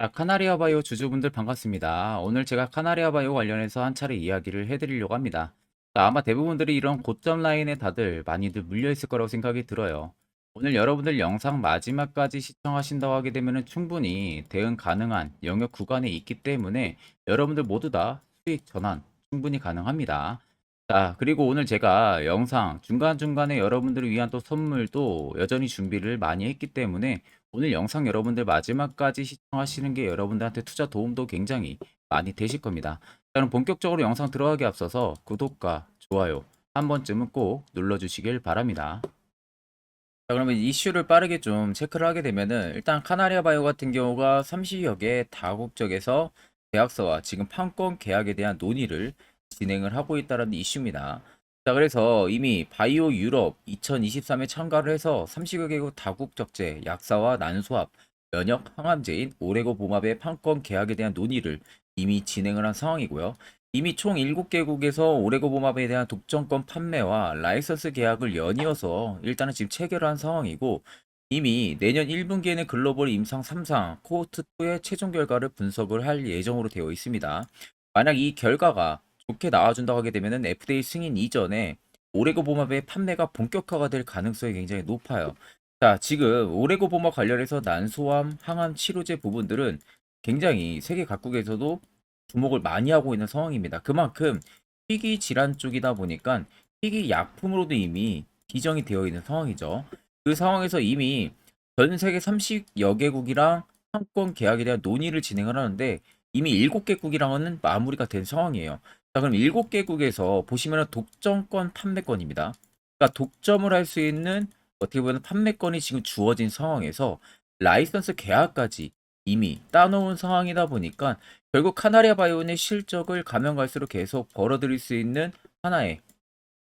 카나리아 바이오 주주분들 반갑습니다. 오늘 제가 카나리아 바이오 관련해서 한 차례 이야기를 해드리려고 합니다. 아마 대부분들이 이런 고점 라인에 다들 많이들 물려있을 거라고 생각이 들어요. 오늘 여러분들 영상 마지막까지 시청하신다고 하게 되면 충분히 대응 가능한 영역 구간에 있기 때문에 여러분들 모두 다 수익 전환 충분히 가능합니다. 그리고 오늘 제가 영상 중간중간에 여러분들을 위한 또 선물도 여전히 준비를 많이 했기 때문에 오늘 영상 여러분들 마지막까지 시청하시는 게 여러분들한테 투자 도움도 굉장히 많이 되실 겁니다. 그럼 본격적으로 영상 들어가기 앞서서 구독과 좋아요 한 번쯤은 꼭 눌러주시길 바랍니다. 그러면 이슈를 빠르게 좀 체크를 하게 되면은 일단 카나리아 바이오 같은 경우가 30여 개 다국적에서 계약서와 지금 판권 계약에 대한 논의를 진행을 하고 있다는 이슈입니다. 그래서 이미 바이오 유럽 2023에 참가를 해서 30여 개국 다국적제 약사와 난소압, 면역 항암제인 오레고봄압의 판권 계약에 대한 논의를 이미 진행을 한 상황이고요. 이미 총 7개국에서 오레고봄압에 대한 독점권 판매와 라이선스 계약을 연이어서 일단은 지금 체결한 상황이고, 이미 내년 1분기에는 글로벌 임상 3상 코호트 2의 최종 결과를 분석을 할 예정으로 되어 있습니다. 만약 이 결과가 좋게 나와준다고 하게 되면 FDA 승인 이전에 오레고봄압의 판매가 본격화가 될 가능성이 굉장히 높아요. 지금 오레고봄압 관련해서 난소암, 항암 치료제 부분들은 굉장히 세계 각국에서도 주목을 많이 하고 있는 상황입니다. 그만큼 희귀 질환 쪽이다 보니까 희귀 약품으로도 이미 지정이 되어 있는 상황이죠. 그 상황에서 이미 전 세계 30여 개국이랑 상권 계약에 대한 논의를 진행을 하는데 이미 7개국이랑은 마무리가 된 상황이에요. 그럼 7개국에서 보시면 독점권 판매권입니다. 그러니까 독점을 할 수 있는 어떻게 보면 판매권이 지금 주어진 상황에서 라이선스 계약까지 이미 따놓은 상황이다 보니까 결국 카나리아 바이오의 실적을 가면 갈수록 계속 벌어들일 수 있는 하나의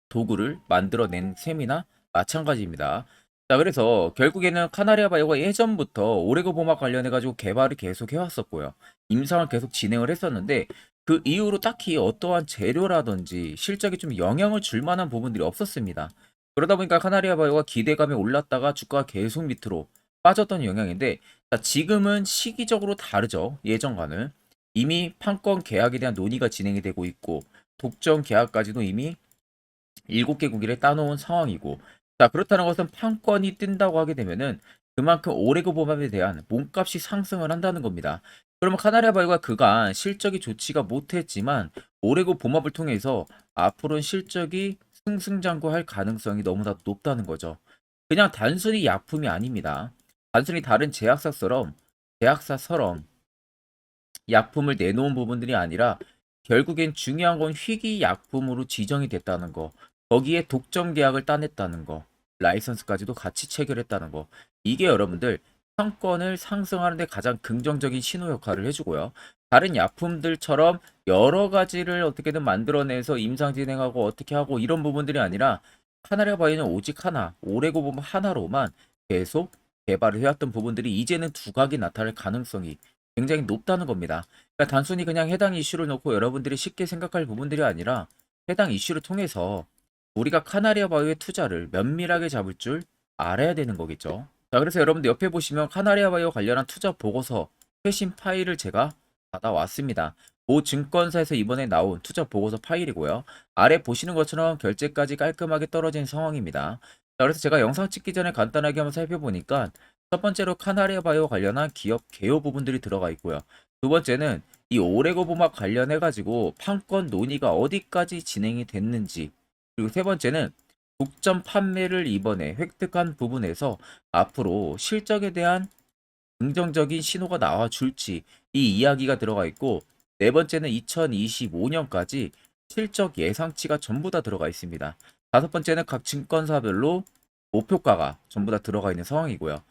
도구를 만들어낸 셈이나 마찬가지입니다. 그래서 결국에는 카나리아 바이오가 예전부터 오레고봄악 관련해가지고 개발을 계속 해왔었고요. 임상을 계속 진행을 했었는데 그 이후로 딱히 어떠한 재료라든지 실적에 좀 영향을 줄 만한 부분들이 없었습니다. 그러다 보니까 카나리아 바이오가 기대감이 올랐다가 주가가 계속 밑으로 빠졌던 영향인데, 지금은 시기적으로 다르죠. 예전과는. 이미 판권 계약에 대한 논의가 진행이 되고 있고 독점 계약까지도 이미 7개국일에 따놓은 상황이고, 그렇다는 것은 판권이 뜬다고 하게 되면은 그만큼 오레고 보합에 대한 몸값이 상승을 한다는 겁니다. 그러면 카나리아 바이오가 그간 실적이 좋지가 못했지만 오레고 봄합을 통해서 앞으로는 실적이 승승장구할 가능성이 너무나 높다는 거죠. 그냥 단순히 약품이 아닙니다. 단순히 다른 제약사처럼 약품을 내놓은 부분들이 아니라 결국엔 중요한 건 희귀 약품으로 지정이 됐다는 거, 거기에 독점 계약을 따냈다는 거, 라이선스까지도 같이 체결했다는 거. 이게 여러분들 상권을 상승하는 데 가장 긍정적인 신호 역할을 해주고요. 다른 약품들처럼 여러 가지를 어떻게든 만들어내서 임상 진행하고 어떻게 하고 이런 부분들이 아니라 카나리아 바이오는 오직 하나, 오레고 보면 하나로만 계속 개발을 해왔던 부분들이 이제는 두각이 나타날 가능성이 굉장히 높다는 겁니다. 그러니까 단순히 그냥 해당 이슈를 놓고 여러분들이 쉽게 생각할 부분들이 아니라 해당 이슈를 통해서 우리가 카나리아 바이오의 투자를 면밀하게 잡을 줄 알아야 되는 거겠죠. 그래서 여러분들 옆에 보시면 카나리아 바이오 관련한 투자 보고서 최신 파일을 제가 받아왔습니다. 모 증권사에서 이번에 나온 투자 보고서 파일이고요. 아래 보시는 것처럼 결제까지 깔끔하게 떨어진 상황입니다. 그래서 제가 영상 찍기 전에 간단하게 한번 살펴보니까 첫 번째로 카나리아 바이오 관련한 기업 개요 부분들이 들어가 있고요. 두 번째는 이 오레고 보막 관련해 가지고 판권 논의가 어디까지 진행이 됐는지, 그리고 세 번째는 독점 판매를 이번에 획득한 부분에서 앞으로 실적에 대한 긍정적인 신호가 나와줄지 이 이야기가 들어가 있고, 네 번째는 2025년까지 실적 예상치가 전부 다 들어가 있습니다. 다섯 번째는 각 증권사별로 목표가가 전부 다 들어가 있는 상황이고요.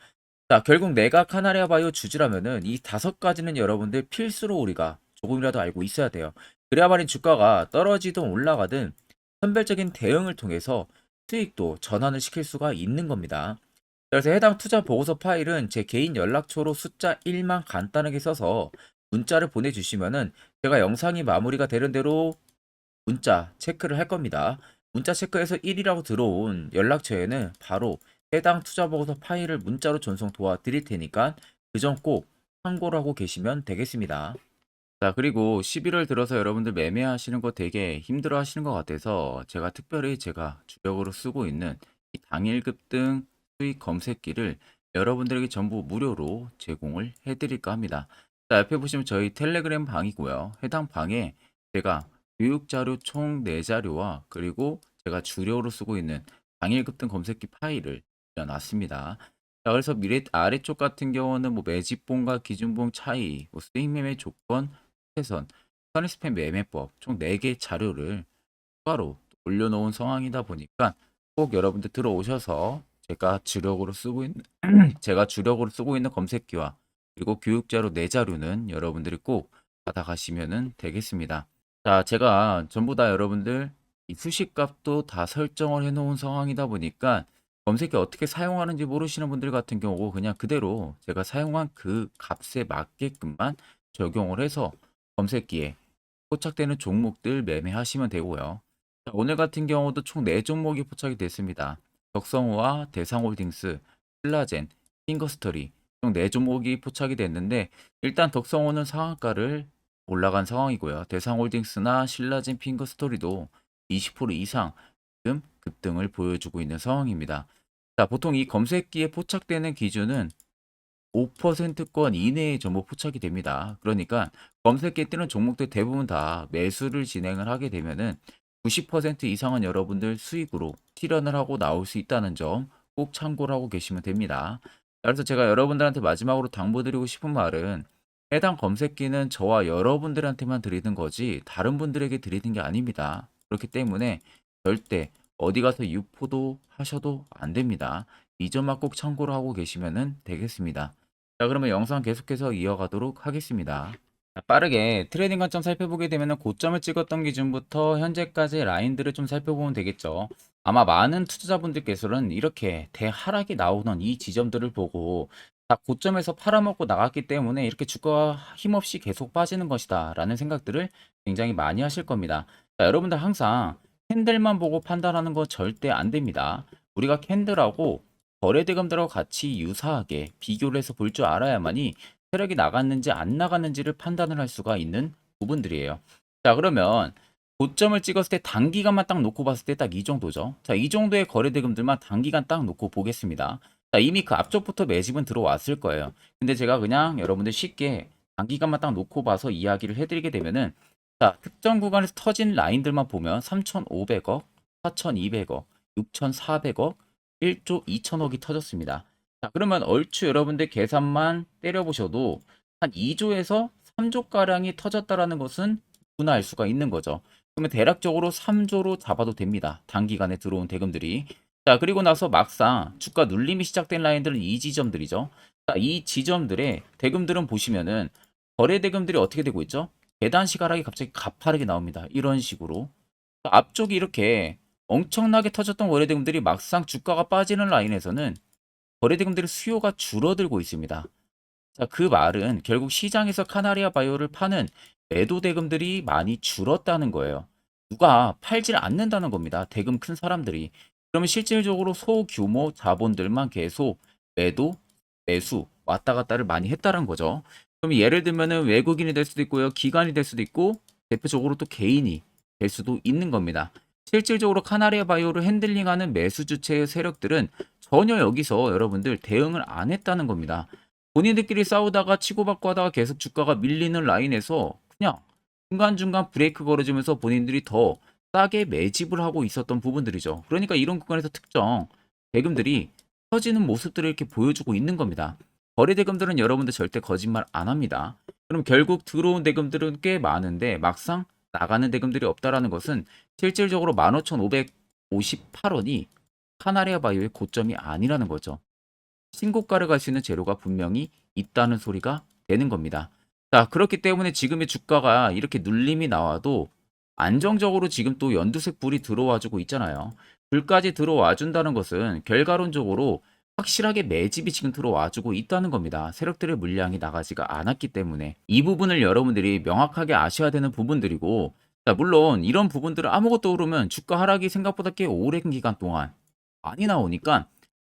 결국 내가 카나리아 바이오 주주라면은 이 다섯 가지는 여러분들 필수로 우리가 조금이라도 알고 있어야 돼요. 그래야만 주가가 떨어지든 올라가든 선별적인 대응을 통해서 수익도 전환을 시킬 수가 있는 겁니다. 그래서 해당 투자 보고서 파일은 제 개인 연락처로 숫자 1만 간단하게 써서 문자를 보내주시면은 제가 영상이 마무리가 되는 대로 문자 체크를 할 겁니다. 문자 체크해서 1이라고 들어온 연락처에는 바로 해당 투자 보고서 파일을 문자로 전송 도와드릴 테니까 그 점 꼭 참고를 하고 계시면 되겠습니다. 자, 그리고 11월 들어서 여러분들 매매하시는 거 되게 힘들어 하시는 것 같아서 제가 특별히 제가 주력으로 쓰고 있는 이 당일 급등 수익 검색기를 여러분들에게 전부 무료로 제공을 해드릴까 합니다. 자, 옆에 보시면 저희 텔레그램 방이고요. 해당 방에 제가 교육자료 총 4자료와 그리고 제가 주력으로 쓰고 있는 당일 급등 검색기 파일을 올려놨습니다. 자, 그래서 아래쪽 같은 경우는 뭐 매집봉과 기준봉 차이, 뭐 수익 매매 조건, 선, 선입스팸 매매법 총 4개 자료를 추가로 올려놓은 상황이다 보니까 꼭 여러분들 들어오셔서 제가 주력으로 쓰고 있는 검색기와 그리고 교육자료 4자료는 여러분들이 꼭 받아가시면 되겠습니다. 자, 제가 전부 다 여러분들 이 수식값도 다 설정을 해놓은 상황이다 보니까 검색기 어떻게 사용하는지 모르시는 분들 같은 경우 그냥 그대로 제가 사용한 그 값에 맞게끔만 적용을 해서 검색기에 포착되는 종목들 매매하시면 되고요. 자, 오늘 같은 경우도 총 4종목이 포착이 됐습니다. 덕성우와 대상홀딩스, 신라젠, 핑거스터리 총 4종목이 포착이 됐는데 일단 덕성우는 상한가를 올라간 상황이고요. 대상홀딩스나 신라젠, 핑거스터리도 20% 이상 지금 급등을 보여주고 있는 상황입니다. 자, 보통 이 검색기에 포착되는 기준은 5%권 이내에 전부 포착이 됩니다. 그러니까 검색기에 뜨는 종목들 대부분 다 매수를 진행을 하게 되면은 90% 이상은 여러분들 수익으로 실현을 하고 나올 수 있다는 점 꼭 참고를 하고 계시면 됩니다. 그래서 제가 여러분들한테 마지막으로 당부드리고 싶은 말은 해당 검색기는 저와 여러분들한테만 드리는 거지 다른 분들에게 드리는 게 아닙니다. 그렇기 때문에 절대 어디 가서 유포도 하셔도 안 됩니다. 이 점만 꼭 참고를 하고 계시면 되겠습니다. 자, 그러면 영상 계속해서 이어가도록 하겠습니다. 자, 빠르게 트레이딩 관점 살펴보게 되면 고점을 찍었던 기준부터 현재까지 라인들을 좀 살펴보면 되겠죠. 아마 많은 투자자분들께서는 이렇게 대하락이 나오는 이 지점들을 보고 다 고점에서 팔아먹고 나갔기 때문에 이렇게 주가가 힘없이 계속 빠지는 것이다 라는 생각들을 굉장히 많이 하실 겁니다. 자, 여러분들 항상 캔들만 보고 판단하는 거 절대 안 됩니다. 우리가 캔들하고 거래대금들하고 같이 유사하게 비교를 해서 볼 줄 알아야만이 세력이 나갔는지 안 나갔는지를 판단을 할 수가 있는 부분들이에요. 자, 그러면 고점을 찍었을 때 단기간만 딱 놓고 봤을 때 딱 이 정도죠. 자, 이 정도의 거래대금들만 단기간 딱 놓고 보겠습니다. 자, 이미 그 앞쪽부터 매집은 들어왔을 거예요. 근데 제가 그냥 여러분들 쉽게 단기간만 딱 놓고 봐서 이야기를 해드리게 되면은 자, 특정 구간에서 터진 라인들만 보면 3,500억, 4,200억, 6,400억, 1조 2천억이 터졌습니다. 자, 그러면 얼추 여러분들 계산만 때려보셔도 한 2조에서 3조가량이 터졌다라는 것은 누구나 알 수가 있는 거죠. 그러면 대략적으로 3조로 잡아도 됩니다. 단기간에 들어온 대금들이. 자, 그리고 나서 막상 주가 눌림이 시작된 라인들은 이 지점들이죠. 자, 이 지점들의 대금들은 보시면은 거래 대금들이 어떻게 되고 있죠? 계단식 하락이 갑자기 가파르게 나옵니다. 이런 식으로. 자, 앞쪽이 이렇게 엄청나게 터졌던 거래 대금들이 막상 주가가 빠지는 라인에서는 거래대금들의 수요가 줄어들고 있습니다. 자, 그 말은 결국 시장에서 카나리아 바이오를 파는 매도 대금들이 많이 줄었다는 거예요. 누가 팔질 않는다는 겁니다. 대금 큰 사람들이. 그러면 실질적으로 소규모 자본들만 계속 매도, 매수 왔다 갔다를 많이 했다는 거죠. 그럼 예를 들면은 외국인이 될 수도 있고요. 기관이 될 수도 있고 대표적으로 또 개인이 될 수도 있는 겁니다. 실질적으로 카나리아 바이오를 핸들링하는 매수 주체의 세력들은 전혀 여기서 여러분들 대응을 안 했다는 겁니다. 본인들끼리 싸우다가 치고받고 하다가 계속 주가가 밀리는 라인에서 그냥 중간중간 브레이크 걸어주면서 본인들이 더 싸게 매집을 하고 있었던 부분들이죠. 그러니까 이런 구간에서 특정 대금들이 터지는 모습들을 이렇게 보여주고 있는 겁니다. 거래 대금들은 여러분들 절대 거짓말 안 합니다. 그럼 결국 들어온 대금들은 꽤 많은데 막상 나가는 대금들이 없다라는 것은 실질적으로 15,558원이 카나리아 바이오의 고점이 아니라는 거죠. 신고가를 갈 수 있는 재료가 분명히 있다는 소리가 되는 겁니다. 자, 그렇기 때문에 지금의 주가가 이렇게 눌림이 나와도 안정적으로 지금 또 연두색 불이 들어와 주고 있잖아요. 불까지 들어와 준다는 것은 결과론적으로 확실하게 매집이 지금 들어와 주고 있다는 겁니다. 세력들의 물량이 나가지가 않았기 때문에 이 부분을 여러분들이 명확하게 아셔야 되는 부분들이고, 자, 물론 이런 부분들을 아무것도 모르면 주가 하락이 생각보다 꽤 오랜 기간 동안 많이 나오니까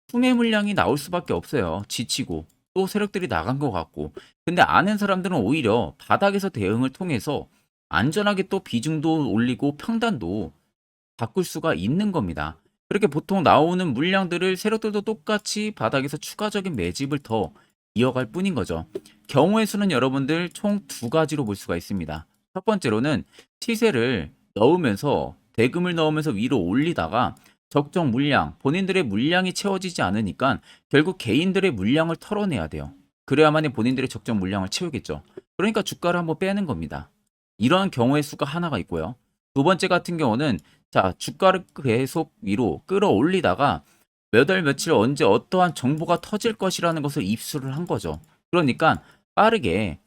투매 물량이 나올 수밖에 없어요. 지치고 또 세력들이 나간 것 같고, 근데 아는 사람들은 오히려 바닥에서 대응을 통해서 안전하게 또 비중도 올리고 평단도 바꿀 수가 있는 겁니다. 그렇게 보통 나오는 물량들을 세력들도 똑같이 바닥에서 추가적인 매집을 더 이어갈 뿐인 거죠. 경우의 수는 여러분들 총 두 가지로 볼 수가 있습니다. 첫 번째로는 시세를 넣으면서 대금을 넣으면서 위로 올리다가 적정 물량, 본인들의 물량이 채워지지 않으니까 결국 개인들의 물량을 털어내야 돼요. 그래야만이 본인들의 적정 물량을 채우겠죠. 그러니까 주가를 한번 빼는 겁니다. 이러한 경우의 수가 하나가 있고요. 두 번째 같은 경우는 자, 주가를 계속 위로 끌어올리다가 몇 월 며칠 언제 어떠한 정보가 터질 것이라는 것을 입수를 한 거죠. 그러니까 빠르게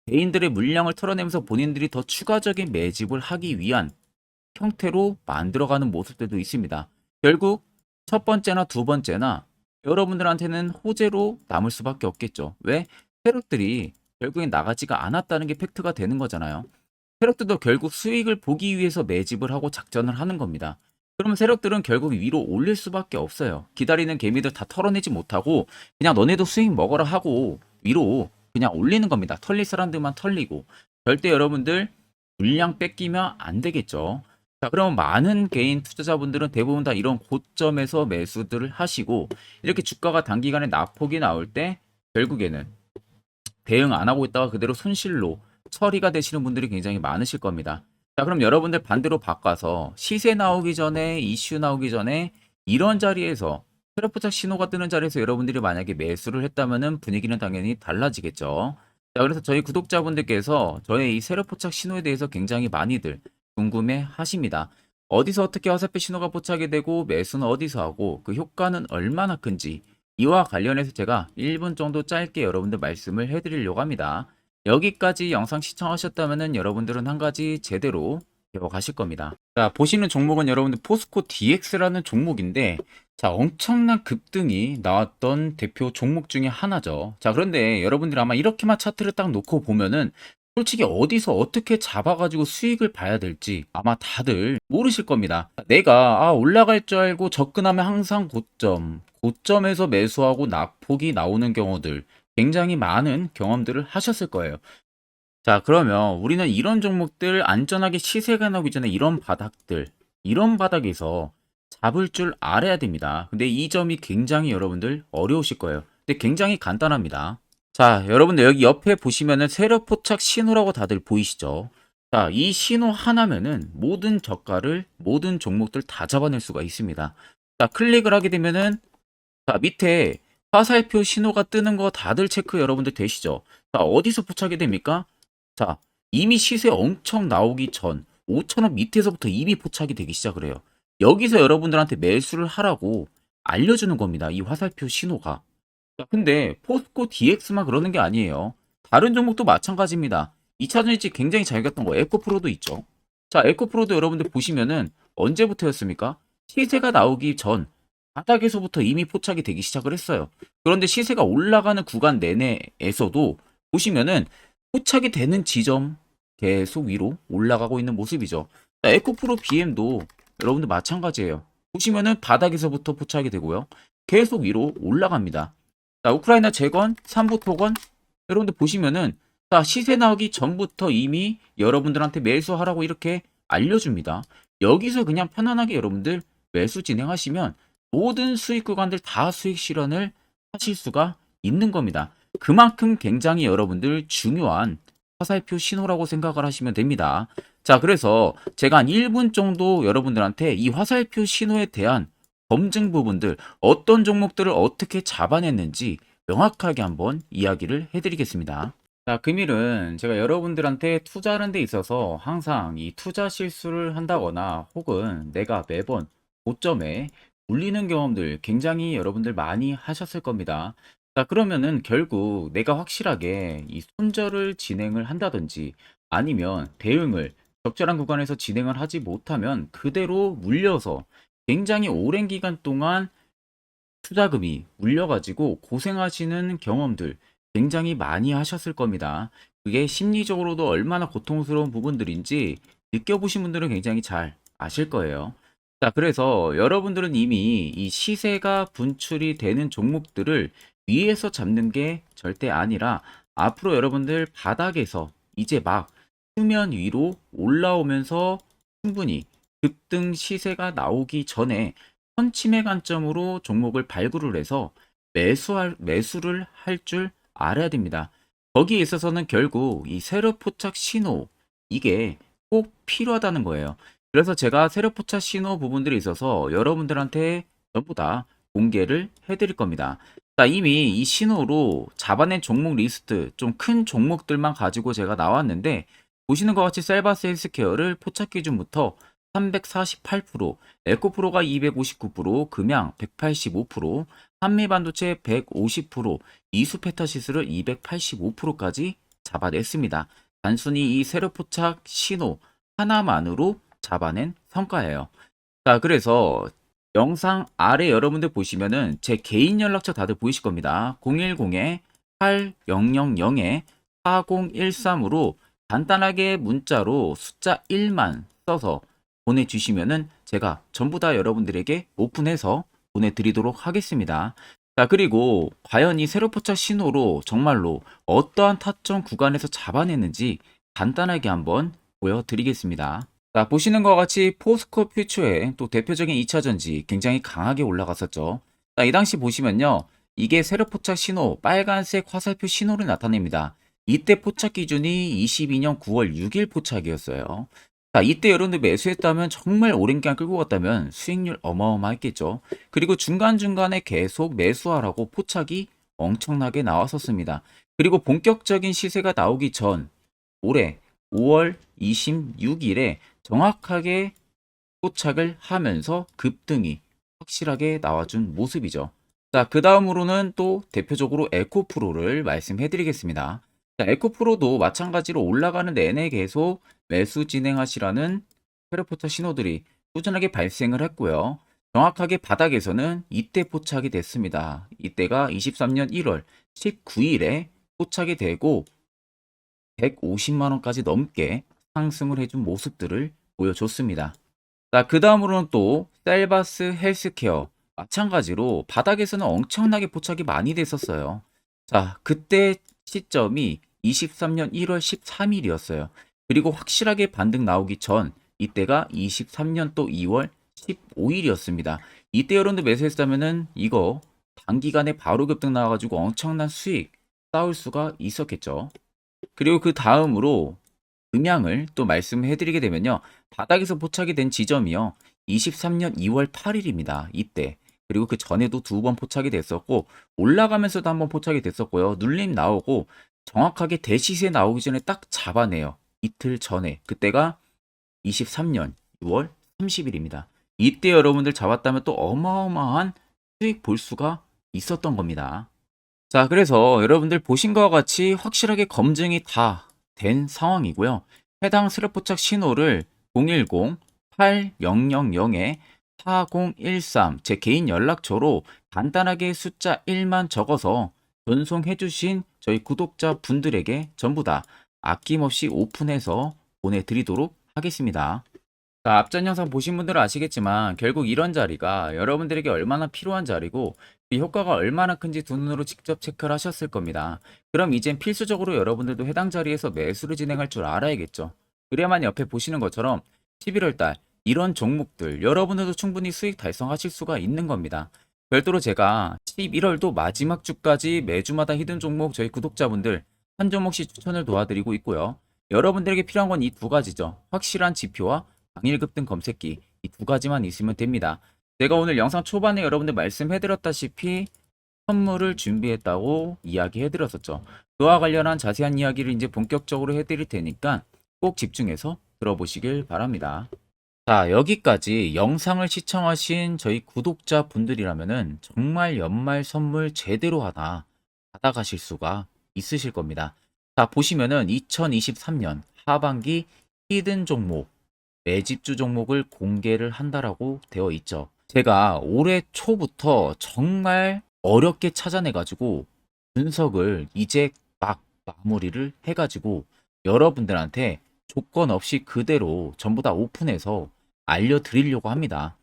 개인들의 물량을 털어내면서 본인들이 더 추가적인 매집을 하기 위한 형태로 만들어가는 모습들도 있습니다. 결국 첫 번째나 두 번째나 여러분들한테는 호재로 남을 수밖에 없겠죠. 왜? 세력들이 결국엔 나가지가 않았다는 게 팩트가 되는 거잖아요. 세력들도 결국 수익을 보기 위해서 매집을 하고 작전을 하는 겁니다. 그러면 세력들은 결국 위로 올릴 수밖에 없어요. 기다리는 개미들 다 털어내지 못하고 그냥 너네도 수익 먹어라 하고 위로 그냥 올리는 겁니다. 털릴 사람들만 털리고 절대 여러분들 물량 뺏기면 안 되겠죠. 자, 그럼 많은 개인 투자자분들은 대부분 다 이런 고점에서 매수들을 하시고 이렇게 주가가 단기간에 낙폭이 나올 때 결국에는 대응 안 하고 있다가 그대로 손실로 처리가 되시는 분들이 굉장히 많으실 겁니다. 자, 그럼 여러분들 반대로 바꿔서 시세 나오기 전에 이슈 나오기 전에 이런 자리에서 트래프착 신호가 뜨는 자리에서 여러분들이 만약에 매수를 했다면은 분위기는 당연히 달라지겠죠. 자, 그래서 저희 구독자분들께서 저의 이 세력포착 신호에 대해서 굉장히 많이들 궁금해 하십니다. 어디서 어떻게 화살표 신호가 포착이 되고 매수는 어디서 하고 그 효과는 얼마나 큰지 이와 관련해서 제가 1분 정도 짧게 여러분들 말씀을 해드리려고 합니다. 여기까지 영상 시청하셨다면 여러분들은 한 가지 제대로 배워가실 겁니다. 자, 보시는 종목은 여러분들 포스코 DX라는 종목인데 자, 엄청난 급등이 나왔던 대표 종목 중에 하나죠. 자, 그런데 여러분들이 아마 이렇게만 차트를 딱 놓고 보면은 솔직히 어디서 어떻게 잡아가지고 수익을 봐야 될지 아마 다들 모르실 겁니다. 내가 올라갈 줄 알고 접근하면 항상 고점에서 매수하고 낙폭이 나오는 경우들 굉장히 많은 경험들을 하셨을 거예요. 자, 그러면 우리는 이런 종목들 안전하게 시세가 나오기 전에 이런 바닥에서 잡을 줄 알아야 됩니다. 근데 이 점이 굉장히 여러분들 어려우실 거예요. 근데 굉장히 간단합니다. 자, 여러분들 여기 옆에 보시면은 세력 포착 신호라고 다들 보이시죠? 자, 이 신호 하나면은 모든 저가를 모든 종목들 다 잡아낼 수가 있습니다. 자, 클릭을 하게 되면은 자, 밑에 화살표 신호가 뜨는 거 다들 체크 여러분들 되시죠? 자, 어디서 포착이 됩니까? 자, 이미 시세 엄청 나오기 전 5,000원 밑에서부터 이미 포착이 되기 시작을 해요. 여기서 여러분들한테 매수를 하라고 알려주는 겁니다. 이 화살표 신호가. 자, 근데 포스코 DX만 그러는 게 아니에요. 다른 종목도 마찬가지입니다. 2차전지 굉장히 잘 갔던 거 에코프로도 있죠. 자, 에코프로도 여러분들 보시면은 언제부터였습니까? 시세가 나오기 전 바닥에서부터 이미 포착이 되기 시작을 했어요. 그런데 시세가 올라가는 구간 내내에서도 보시면은 포착이 되는 지점 계속 위로 올라가고 있는 모습이죠. 자, 에코프로 BM도 여러분들 마찬가지예요. 보시면은 바닥에서부터 포착이 되고요. 계속 위로 올라갑니다. 자, 우크라이나 재건, 삼부 토건 여러분들 보시면은 자, 시세 나오기 전부터 이미 여러분들한테 매수하라고 이렇게 알려줍니다. 여기서 그냥 편안하게 여러분들 매수 진행하시면 모든 수익 구간들 다 수익 실현을 하실 수가 있는 겁니다. 그만큼 굉장히 여러분들 중요한 화살표 신호라고 생각을 하시면 됩니다. 자, 그래서 제가 한 1분 정도 여러분들한테 이 화살표 신호에 대한 검증 부분들, 어떤 종목들을 어떻게 잡아냈는지 명확하게 한번 이야기를 해드리겠습니다. 자, 금일은 제가 여러분들한테 투자하는 데 있어서 항상 이 투자 실수를 한다거나 혹은 내가 매번 고점에 물리는 경험들 굉장히 여러분들 많이 하셨을 겁니다. 자, 그러면은 결국 내가 확실하게 이 손절을 진행을 한다든지 아니면 대응을 적절한 구간에서 진행을 하지 못하면 그대로 물려서 굉장히 오랜 기간 동안 투자금이 물려가지고 고생하시는 경험들 굉장히 많이 하셨을 겁니다. 그게 심리적으로도 얼마나 고통스러운 부분들인지 느껴보신 분들은 굉장히 잘 아실 거예요. 자, 그래서 여러분들은 이미 이 시세가 분출이 되는 종목들을 위에서 잡는 게 절대 아니라 앞으로 여러분들 바닥에서 이제 막 수면 위로 올라오면서 충분히 급등 시세가 나오기 전에 선침해 관점으로 종목을 발굴을 해서 매수를 할 줄 알아야 됩니다. 거기에 있어서는 결국 이 세력 포착 신호 이게 꼭 필요하다는 거예요. 그래서 제가 세력 포착 신호 부분들이 있어서 여러분들한테 전부 다 공개를 해드릴 겁니다. 자, 이미 이 신호로 잡아낸 종목 리스트 좀 큰 종목들만 가지고 제가 나왔는데 보시는 것 같이 셀바스 헬스케어를 포착 기준부터 348%, 에코프로가 259%, 금양 185%, 한미반도체 150%, 이수페타시스를 285%까지 잡아냈습니다. 단순히 이 세력 포착 신호 하나만으로 잡아낸 성과예요. 자, 그래서 영상 아래 여러분들 보시면은 제 개인 연락처 다들 보이실 겁니다. 010-8013-4013으로 간단하게 문자로 숫자 1만 써서 보내주시면은 제가 전부 다 여러분들에게 오픈해서 보내드리도록 하겠습니다. 자, 그리고 과연 이 세로 포착 신호로 정말로 어떠한 타점 구간에서 잡아냈는지 간단하게 한번 보여드리겠습니다. 자, 보시는 것과 같이 포스코 퓨처의 또 대표적인 2차전지 굉장히 강하게 올라갔었죠. 자, 이 당시 보시면요. 이게 세력 포착 신호, 빨간색 화살표 신호를 나타냅니다. 이때 포착 기준이 22년 9월 6일 포착이었어요. 자, 이때 여러분들 매수했다면 정말 오랜 기간 끌고 갔다면 수익률 어마어마했겠죠. 그리고 중간중간에 계속 매수하라고 포착이 엄청나게 나왔었습니다. 그리고 본격적인 시세가 나오기 전 올해 5월 26일에 정확하게 포착을 하면서 급등이 확실하게 나와준 모습이죠. 자, 그 다음으로는 또 대표적으로 에코프로를 말씀해 드리겠습니다. 자, 에코프로도 마찬가지로 올라가는 내내 계속 매수 진행하시라는 페르포차 신호들이 꾸준하게 발생을 했고요. 정확하게 바닥에서는 이때 포착이 됐습니다. 이때가 23년 1월 19일에 포착이 되고 150만원까지 넘게 상승을 해준 모습들을 보여줬습니다. 자, 그 다음으로는 또 셀바스 헬스케어 마찬가지로 바닥에서는 엄청나게 포착이 많이 됐었어요. 자, 그때 시점이 23년 1월 13일이었어요. 그리고 확실하게 반등 나오기 전 이때가 23년 또 2월 15일이었습니다. 이때 여러분들 매수했다면은 이거 단기간에 바로 급등 나와가지고 엄청난 수익 쌓을 수가 있었겠죠. 그리고 그 다음으로 음향을 또 말씀해 드리게 되면요. 바닥에서 포착이 된 지점이요. 23년 2월 8일입니다. 이때. 그리고 그 전에도 두 번 포착이 됐었고 올라가면서도 한번 포착이 됐었고요. 눌림 나오고 정확하게 대시세 나오기 전에 딱 잡아내요. 이틀 전에. 그때가 23년 6월 30일입니다. 이때 여러분들 잡았다면 또 어마어마한 수익 볼 수가 있었던 겁니다. 자, 그래서 여러분들 보신 것과 같이 확실하게 검증이 다 된 상황이고요. 해당 스랩 포착 신호를 010-8000-4013 제 개인 연락처로 간단하게 숫자 1만 적어서 전송해 주신 저희 구독자 분들에게 전부 다 아낌없이 오픈해서 보내드리도록 하겠습니다. 자, 앞전 영상 보신 분들은 아시겠지만 결국 이런 자리가 여러분들에게 얼마나 필요한 자리고 이 효과가 얼마나 큰지 두 눈으로 직접 체크를 하셨을 겁니다. 그럼 이젠 필수적으로 여러분들도 해당 자리에서 매수를 진행할 줄 알아야겠죠. 그래야만 옆에 보시는 것처럼 11월 달 이런 종목들 여러분들도 충분히 수익 달성하실 수가 있는 겁니다. 별도로 제가 11월도 마지막 주까지 매주마다 히든 종목 저희 구독자분들 한 종목씩 추천을 도와드리고 있고요. 여러분들에게 필요한 건 이 두 가지죠. 확실한 지표와 당일 급등 검색기 이 두 가지만 있으면 됩니다. 제가 오늘 영상 초반에 여러분들 말씀해드렸다시피 선물을 준비했다고 이야기해드렸었죠. 그와 관련한 자세한 이야기를 이제 본격적으로 해드릴 테니까 꼭 집중해서 들어보시길 바랍니다. 자, 여기까지 영상을 시청하신 저희 구독자 분들이라면은 정말 연말 선물 제대로 하나 받아가실 수가 있으실 겁니다. 자, 보시면은 2023년 하반기 히든 종목 매집주 종목을 공개를 한다라고 되어 있죠. 제가 올해 초부터 정말 어렵게 찾아내가지고 분석을 이제 막 마무리를 해가지고 여러분들한테 조건 없이 그대로 전부 다 오픈해서 알려드리려고 합니다.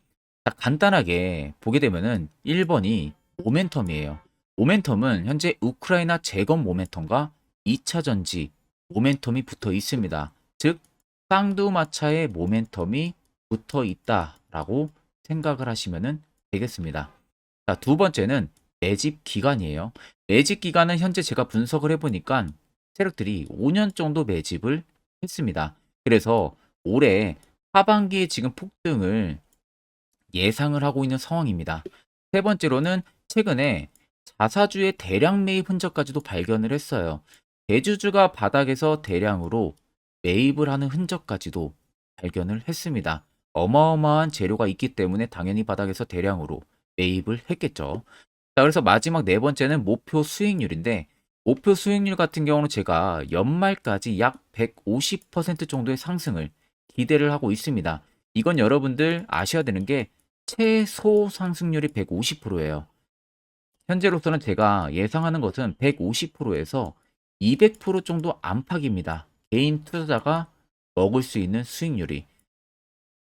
자, 간단하게 보게 되면은 1번이 모멘텀이에요. 모멘텀은 현재 우크라이나 재건 모멘텀과 2차 전지 모멘텀이 붙어 있습니다. 즉, 쌍두마차의 모멘텀이 붙어 있다라고 생각을 하시면 되겠습니다. 자, 두 번째는 매집 기간이에요. 매집 기간은 현재 제가 분석을 해보니까 세력들이 5년 정도 매집을 했습니다. 그래서 올해 하반기에 지금 폭등을 예상을 하고 있는 상황입니다. 세 번째로는 최근에 자사주의 대량 매입 흔적까지도 발견을 했어요. 대주주가 바닥에서 대량으로 매입을 하는 흔적까지도 발견을 했습니다. 어마어마한 재료가 있기 때문에 당연히 바닥에서 대량으로 매입을 했겠죠. 자, 그래서 마지막 네 번째는 목표 수익률인데, 목표 수익률 같은 경우는 제가 연말까지 약 150% 정도의 상승을 기대를 하고 있습니다. 이건 여러분들 아셔야 되는 게 최소 상승률이 150%예요. 현재로서는 제가 예상하는 것은 150%에서 200% 정도 안팎입니다. 개인 투자자가 먹을 수 있는 수익률이.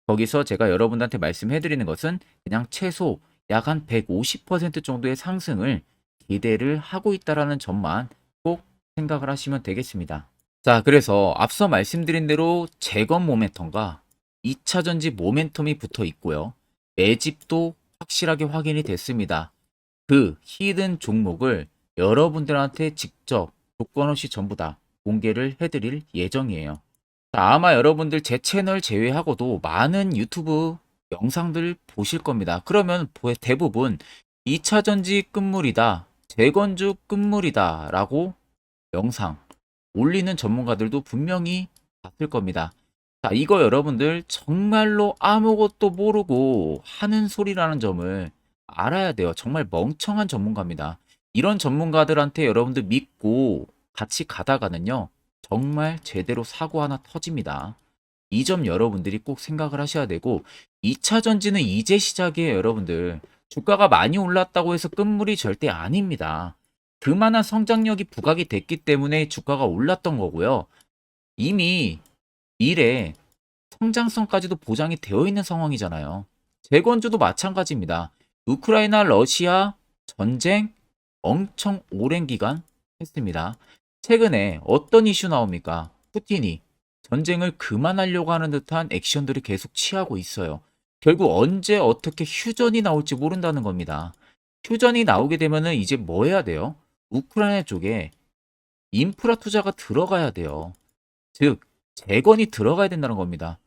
거기서 제가 여러분들한테 말씀해 드리는 것은 그냥 최소 약 한 150% 정도의 상승을 기대를 하고 있다라는 점만 꼭 생각을 하시면 되겠습니다. 자, 그래서 앞서 말씀드린 대로 재건 모멘텀과 2차 전지 모멘텀이 붙어 있고요. 매집도 확실하게 확인이 됐습니다. 그 히든 종목을 여러분들한테 직접 조건 없이 전부 다 공개를 해드릴 예정이에요. 자, 아마 여러분들 제 채널 제외하고도 많은 유튜브 영상들 보실 겁니다. 그러면 대부분 2차 전지 끝물이다, 재건주 끝물이다 라고 영상 올리는 전문가들도 분명히 봤을 겁니다. 자, 이거 여러분들 정말로 아무것도 모르고 하는 소리라는 점을 알아야 돼요. 정말 멍청한 전문가입니다. 이런 전문가들한테 여러분들 믿고 같이 가다가는요, 정말 제대로 사고 하나 터집니다. 이 점 여러분들이 꼭 생각을 하셔야 되고, 2차 전지는 이제 시작이에요, 여러분들. 주가가 많이 올랐다고 해서 끝물이 절대 아닙니다. 그만한 성장력이 부각이 됐기 때문에 주가가 올랐던 거고요. 이미 미래 성장성까지도 보장이 되어 있는 상황이잖아요. 재건주도 마찬가지입니다. 우크라이나 러시아 전쟁 엄청 오랜 기간 했습니다. 최근에 어떤 이슈 나옵니까? 푸틴이 전쟁을 그만하려고 하는 듯한 액션들을 계속 취하고 있어요. 결국 언제 어떻게 휴전이 나올지 모른다는 겁니다. 휴전이 나오게 되면은 이제 뭐 해야 돼요? 우크라이나 쪽에 인프라 투자가 들어가야 돼요. 즉, 재건이 들어가야 된다는 겁니다.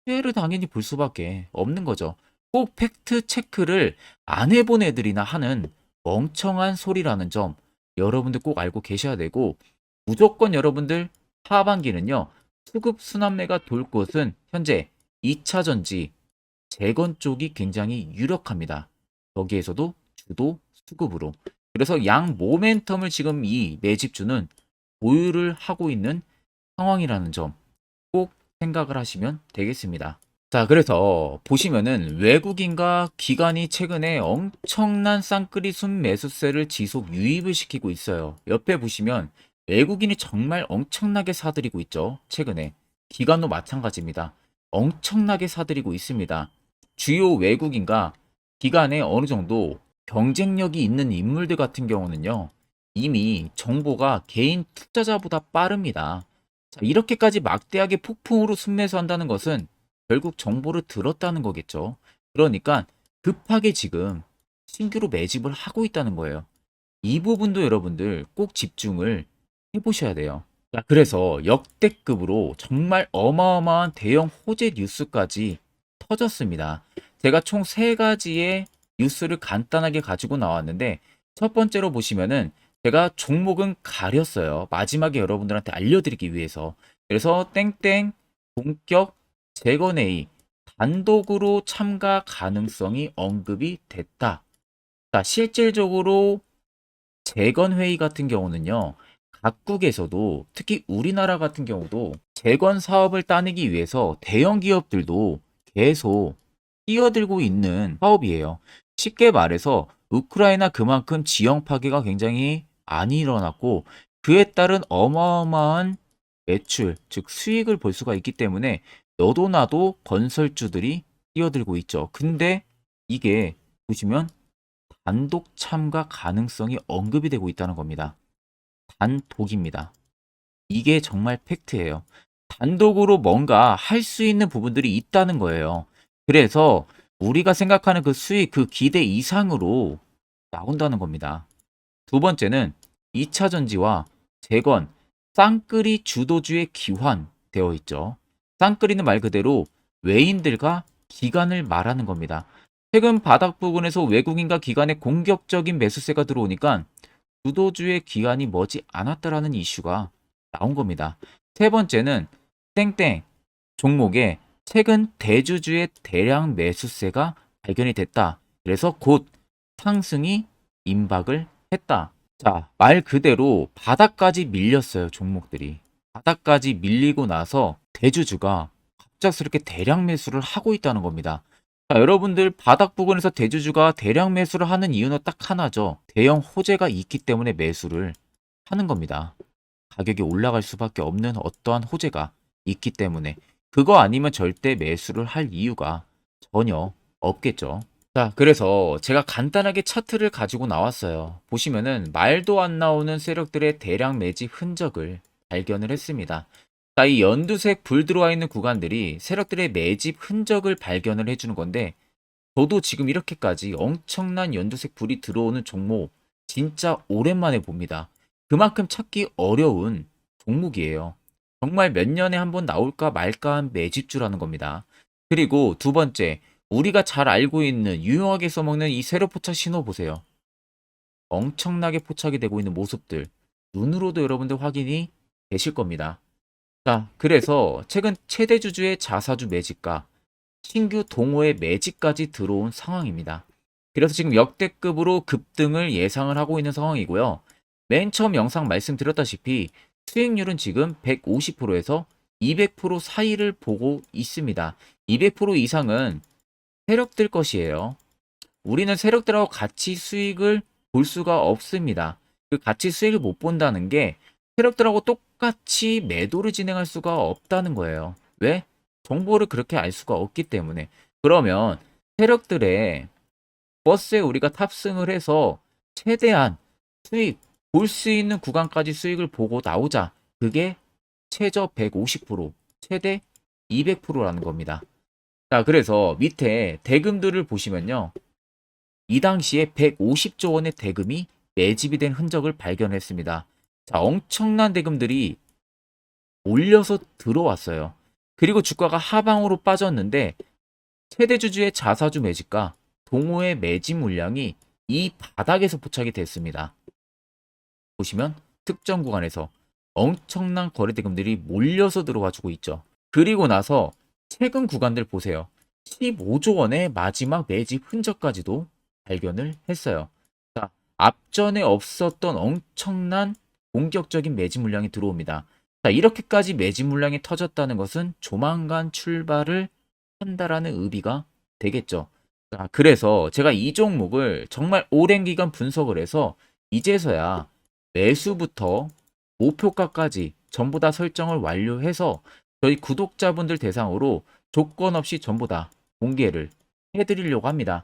피해를 당연히 볼 수밖에 없는 거죠. 꼭 팩트 체크를 안 해본 애들이나 하는 멍청한 소리라는 점 여러분들 꼭 알고 계셔야 되고, 무조건 여러분들 하반기는요, 수급 순환매가 돌 곳은 현재 2차 전지 재건 쪽이 굉장히 유력합니다. 거기에서도 주도 수급으로. 그래서 양 모멘텀을 지금 이 매집주는 보유를 하고 있는 상황이라는 점 꼭 생각을 하시면 되겠습니다. 자, 그래서 보시면은 외국인과 기관이 최근에 엄청난 쌍끌이 순매수세를 지속 유입을 시키고 있어요. 옆에 보시면 외국인이 정말 엄청나게 사들이고 있죠. 최근에. 기관도 마찬가지입니다. 엄청나게 사들이고 있습니다. 주요 외국인과 기관에 어느 정도 경쟁력이 있는 인물들 같은 경우는요, 이미 정보가 개인 투자자보다 빠릅니다. 자, 이렇게까지 막대하게 폭풍으로 순매수한다는 것은 결국 정보를 들었다는 거겠죠. 그러니까 급하게 지금 신규로 매집을 하고 있다는 거예요. 이 부분도 여러분들 꼭 집중을 해보셔야 돼요. 자, 그래서 역대급으로 정말 어마어마한 대형 호재 뉴스까지 터졌습니다. 제가 총 세 가지의 뉴스를 간단하게 가지고 나왔는데, 첫 번째로 보시면은 제가 종목은 가렸어요. 마지막에 여러분들한테 알려드리기 위해서. 그래서 땡땡 본격 재건 회의 단독으로 참가 가능성이 언급이 됐다. 자, 실질적으로 재건 회의 같은 경우는요, 각국에서도 특히 우리나라 같은 경우도 재건 사업을 따내기 위해서 대형 기업들도 계속 뛰어들고 있는 사업이에요. 쉽게 말해서 우크라이나 그만큼 지형 파괴가 굉장히 많이 일어났고, 그에 따른 어마어마한 매출, 즉 수익을 볼 수가 있기 때문에 너도 나도 건설주들이 뛰어들고 있죠. 근데 이게 보시면 단독 참가 가능성이 언급이 되고 있다는 겁니다. 단독입니다. 이게 정말 팩트예요. 단독으로 뭔가 할 수 있는 부분들이 있다는 거예요. 그래서 우리가 생각하는 그 수익, 그 기대 이상으로 나온다는 겁니다. 두 번째는 2차 전지와 재건, 쌍끌이 주도주의 기환되어 있죠. 쌍끌이는 말 그대로 외인들과 기관을 말하는 겁니다. 최근 바닥 부근에서 외국인과 기관의 공격적인 매수세가 들어오니까 주도주의 기관이 머지 않았다라는 이슈가 나온 겁니다. 세 번째는 땡땡 종목에 최근 대주주의 대량 매수세가 발견이 됐다. 그래서 곧 상승이 임박을 했다. 자, 말 그대로 바닥까지 밀렸어요, 종목들이. 바닥까지 밀리고 나서 대주주가 갑작스럽게 대량 매수를 하고 있다는 겁니다. 자, 여러분들 바닥 부근에서 대주주가 대량 매수를 하는 이유는 딱 하나죠. 대형 호재가 있기 때문에 매수를 하는 겁니다. 가격이 올라갈 수밖에 없는 어떠한 호재가 있기 때문에 그거 아니면 절대 매수를 할 이유가 전혀 없겠죠. 자, 그래서 제가 간단하게 차트를 가지고 나왔어요. 보시면은 말도 안 나오는 세력들의 대량 매집 흔적을 발견을 했습니다. 자, 이 연두색 불 들어와 있는 구간들이 세력들의 매집 흔적을 발견을 해주는 건데, 저도 지금 이렇게까지 엄청난 연두색 불이 들어오는 종목 진짜 오랜만에 봅니다. 그만큼 찾기 어려운 종목이에요. 정말 몇 년에 한 번 나올까 말까 한 매집주라는 겁니다. 그리고 두 번째, 우리가 잘 알고 있는 유용하게 써먹는 이 세로 포착 신호 보세요. 엄청나게 포착이 되고 있는 모습들 눈으로도 여러분들 확인이 되실 겁니다. 자, 그래서 최근 최대 주주의 자사주 매집과 신규 동호회 매집까지 들어온 상황입니다. 그래서 지금 역대급으로 급등을 예상을 하고 있는 상황이고요. 맨 처음 영상 말씀드렸다시피 수익률은 지금 150%에서 200% 사이를 보고 있습니다. 200% 이상은 세력들 것이에요. 우리는 세력들하고 같이 수익을 볼 수가 없습니다. 그 같이 수익을 못 본다는 게 세력들하고 똑같이 매도를 진행할 수가 없다는 거예요. 왜? 정보를 그렇게 알 수가 없기 때문에. 그러면 세력들의 버스에 우리가 탑승을 해서 최대한 수익 볼 수 있는 구간까지 수익을 보고 나오자. 그게 최저 150%, 최대 200%라는 겁니다. 자, 그래서 밑에 대금들을 보시면요. 이 당시에 150조 원의 대금이 매집이 된 흔적을 발견했습니다. 자, 엄청난 대금들이 올려서 들어왔어요. 그리고 주가가 하방으로 빠졌는데 최대 주주의 자사주 매집과 동호회 매집 물량이 이 바닥에서 포착이 됐습니다. 보시면 특정 구간에서 엄청난 거래 대금들이 몰려서 들어와 주고 있죠. 그리고 나서 최근 구간들 보세요. 15조 원의 마지막 매집 흔적까지도 발견을 했어요. 자, 앞전에 없었던 엄청난 공격적인 매집 물량이 들어옵니다. 자, 이렇게까지 매집 물량이 터졌다는 것은 조만간 출발을 한다라는 의미가 되겠죠. 자, 그래서 제가 이 종목을 정말 오랜 기간 분석을 해서 이제서야 매수부터 목표가까지 전부 다 설정을 완료해서 저희 구독자분들 대상으로 조건 없이 전부 다 공개를 해드리려고 합니다.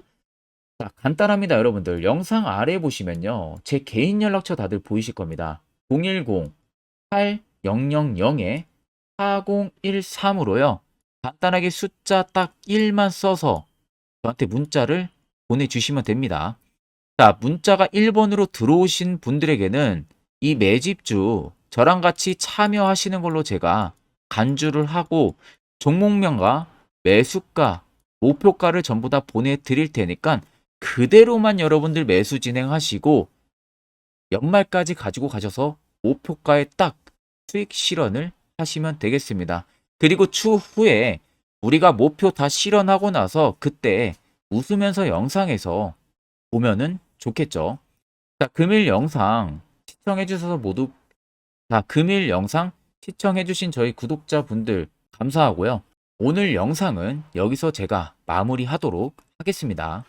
자, 간단합니다, 여러분들. 영상 아래 보시면요. 제 개인 연락처 다들 보이실 겁니다. 010-8013-4013으로요. 간단하게 숫자 딱 1만 써서 저한테 문자를 보내주시면 됩니다. 자, 문자가 1번으로 들어오신 분들에게는 이 매집주 저랑 같이 참여하시는 걸로 제가 간주를 하고 종목명과 매수가, 목표가를 전부 다 보내드릴 테니까 그대로만 여러분들 매수 진행하시고 연말까지 가지고 가셔서 목표가에 딱 수익 실현을 하시면 되겠습니다. 그리고 추후에 우리가 목표 다 실현하고 나서 그때 웃으면서 영상에서 보면은 좋겠죠. 자, 금일 영상 시청해 주셔서 모두 금일 영상 시청해 주신 저희 구독자분들 감사하고요. 오늘 영상은 여기서 제가 마무리하도록 하겠습니다.